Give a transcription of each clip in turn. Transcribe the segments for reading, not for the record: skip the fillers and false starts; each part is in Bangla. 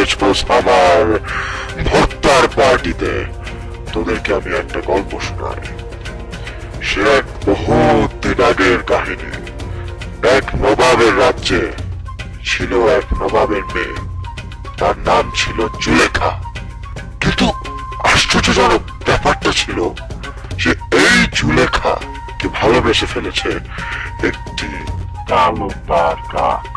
এসেছিস আমার ভক্তার পার্টিতে। তোদেরকে আমি একটা গল্প শোনাই। সে এক বহুত দিন আগের কাহিনী। এক নবাবের রাজ্যে ছিল এক নবাবের মেয়ে। তার নাম ছিল জুলেখা। কিন্তু আশ্চর্যজনক ব্যাপারটা ছিল যে এই জুলেখা কে ভালোবেসে ফেলেছে একটি কালো তার কাক।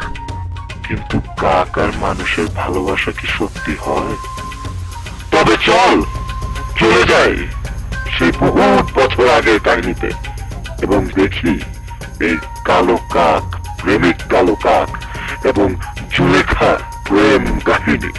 কিন্তু কাক আর মানুষের ভালোবাসা কি সত্যি হয়? তবে চল চলে যাই সেই বহুত বছর আগের কাহিনীতে এবং দেখি এই কালো কাক, প্রেমিক কালো কাক এবং জুলেখার প্রেম কাহিনী।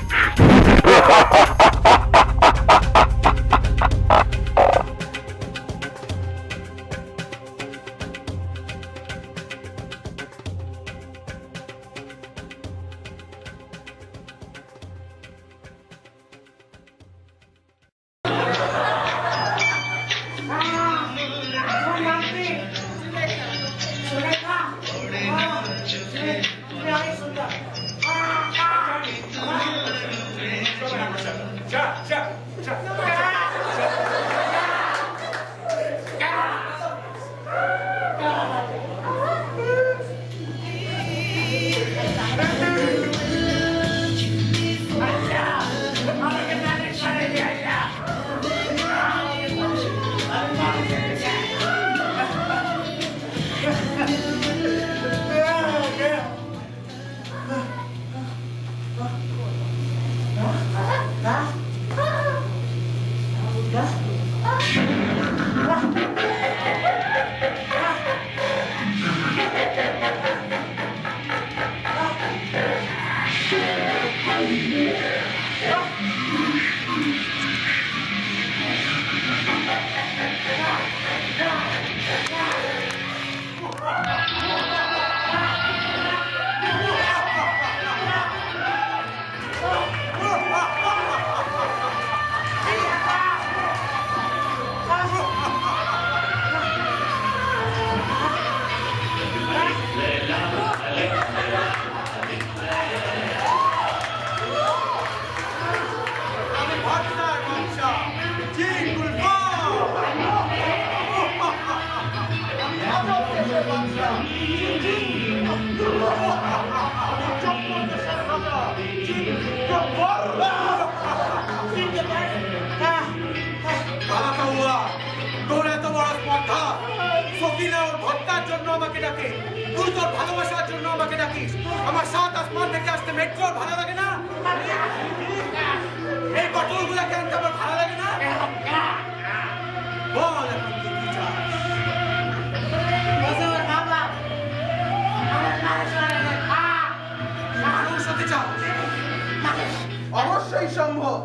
অবশ্যই সম্ভব,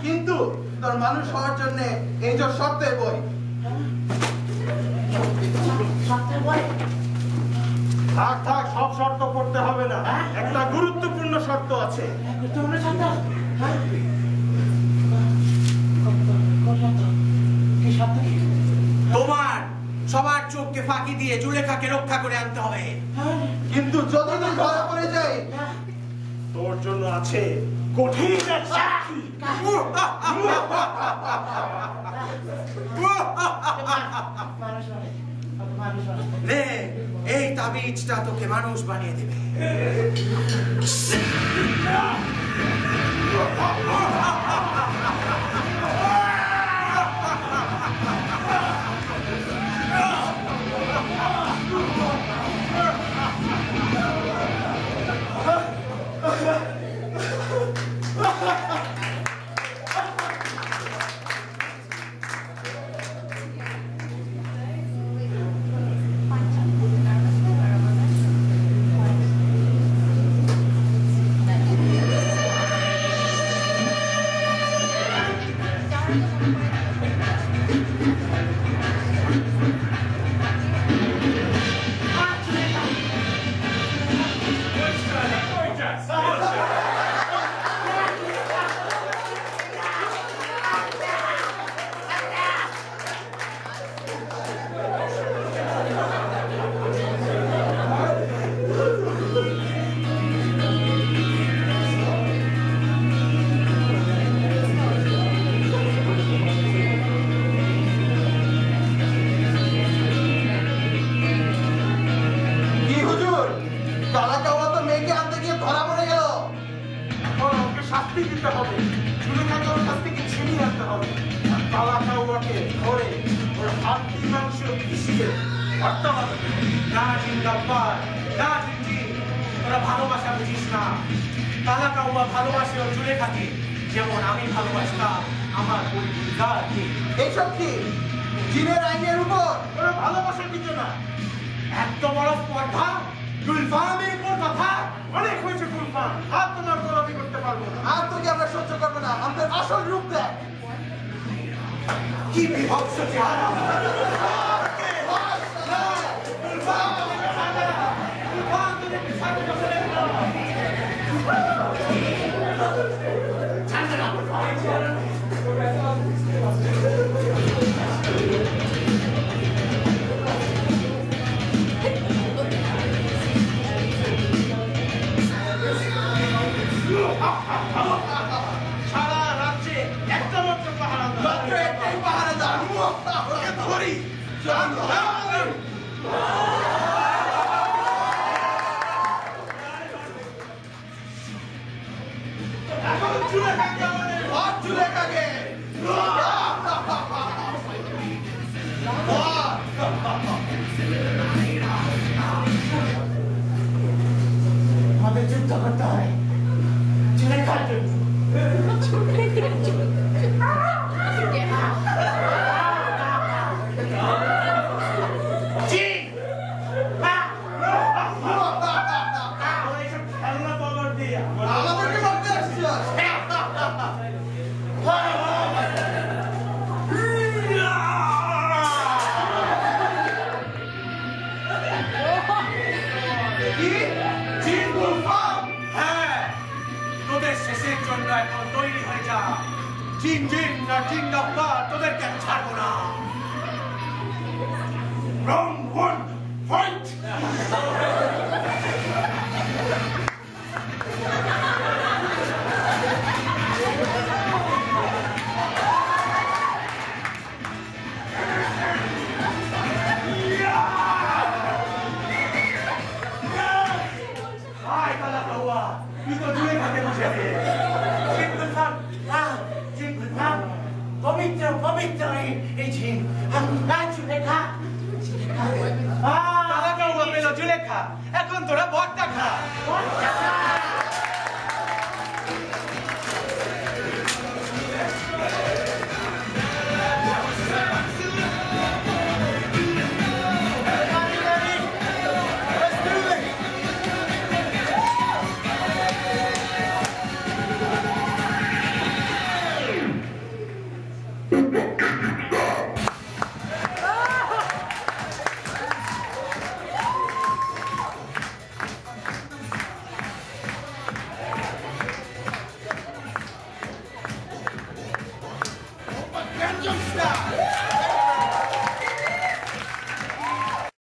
কিন্তু তোর মানুষ হওয়ার জন্য এই যে শর্তের বই। থাক থাক, সব শর্ত করতে হবে না, একটা গুরুত্বপূর্ণ শর্ত আছে। তোমার সবার চোখকে ফাঁকি দিয়ে জুলেখাকে রক্ষা করে আনতে হবে। কিন্তু যদি তুই ধরা পড়ে যাই, তোর জন্য আছে কঠিন শাস্তি। নে, এই তাবিজটা তোকে মানুষ বানিয়ে দেবে। শাস্তি দিতে হবে, জুলেখাকে ওর কাছ থেকে ছিনিয়ে আনতে হবে, আর তালাকাউয়াকে ধরে ওর হাড্ডি মাংস পিষিয়ে হত্যা করতে হবে। না জিন্দাবাদ, না জিন্দি, তোরা ভালোবাসা বুঝিস না। তালাকাউয়া ভালোবাসে ওর জুলেখাকে যেমন আমি ভালোবাসতাম আমার পরিবারকে। এইসব কি জিনের আইনের উপর ওরা ভালোবাসার কিছু না। এত বড় স্পর্ধা গুলফামের উপর কথা। অনেক হয়েছে গুলফাম, আর তোমার গোলামি করতে পারবো না। আর তোকে আমরা সহ্য করবো না। আমাদের আসল রূপ দেখ, কি বিভৎস চেহারা। সারা রাজ্যে একটা মাত্র পাহারাদার, ওকে ধরি। এখন জুলেখাকে আমাদের ভাত, জুলেখাকে আমাদের যুদ্ধ করতে হয় জুলেখার জন্য। আমাদেরকে মারতে আসছিস? তোদের শেষের জন্য এখন তৈরি হয়ে যা। জিন জিন না জিন ডাক্তার, তোদেরকে আমি ছাড়বো না। Round 1, fight!